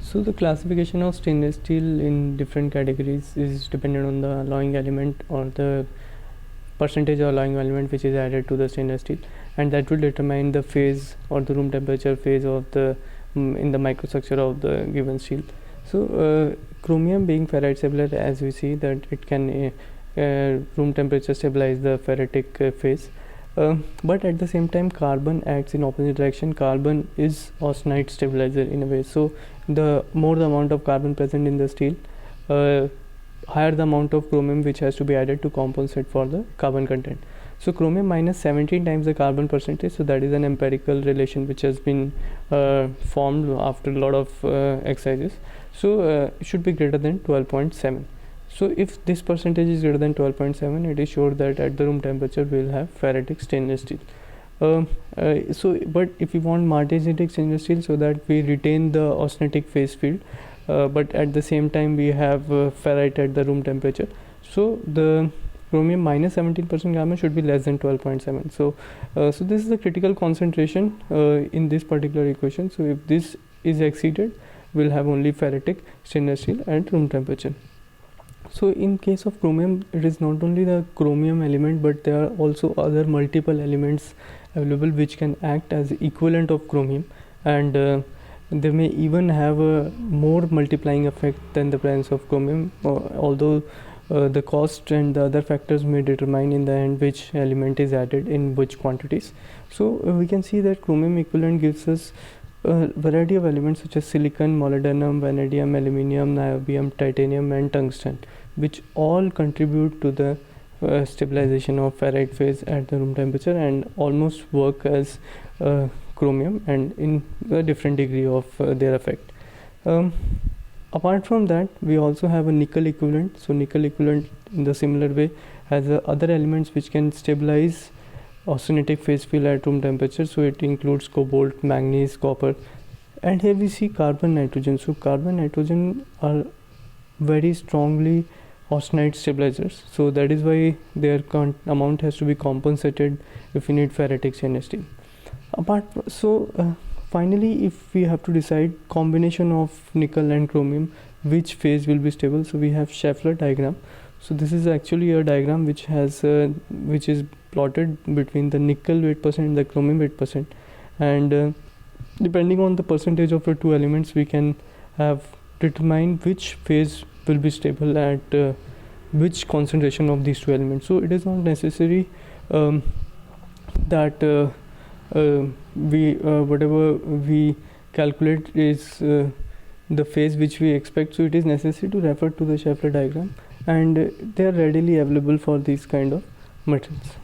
So the classification of stainless steel in different categories is dependent on the alloying element or the percentage of alloying element which is added to the stainless steel, and that will determine the phase or the room temperature phase of the in the microstructure of the given steel. So chromium being ferrite stabilizer, as we see that it can room temperature stabilize the ferritic phase. But at the same time, carbon acts in opposite direction. Carbon is austenite stabilizer in a way. So the more the amount of carbon present in the steel, higher the amount of chromium which has to be added to compensate for the carbon content. So chromium minus 17 times the carbon percentage. So that is an empirical relation which has been formed after a lot of exercises. So it should be greater than 12.7. So if this percentage is greater than 12.7, it is sure that at the room temperature we will have ferritic stainless steel. But if we want martensitic stainless steel, so that we retain the austenitic phase field, but at the same time we have ferrite at the room temperature. So the chromium minus 17% carbon should be less than 12.7. So this is the critical concentration in this particular equation. So if this is exceeded, we'll have only ferritic stainless steel at room temperature. So in case of chromium, it is not only the chromium element, but there are also other multiple elements available which can act as equivalent of chromium, and they may even have a more multiplying effect than the presence of chromium, although the cost and the other factors may determine in the end which element is added in which quantities. So we can see that chromium equivalent gives us a variety of elements such as silicon, molybdenum, vanadium, aluminium, niobium, titanium and tungsten, which all contribute to the stabilization of ferrite phase at the room temperature and almost work as chromium, and in a different degree of their effect. Apart from that, we also have a nickel equivalent. So nickel equivalent in the similar way has other elements which can stabilize austenitic phase field at room temperature. So it includes cobalt, manganese, copper, and here we see carbon, nitrogen. So carbon, nitrogen are very strongly austenite stabilizers, so that is why their amount has to be compensated if we need ferritic stainless steel. Finally, if we have to decide combination of nickel and chromium, which phase will be stable, so we have Schaeffler diagram. So this is actually a diagram which has which is plotted between the nickel weight percent and the chromium weight percent, and depending on the percentage of the two elements, we can have determine which phase will be stable at which concentration of these two elements. So it is not necessary that whatever we calculate is the phase which we expect. So it is necessary to refer to the Schaeffler diagram, and they are readily available for these kind of materials.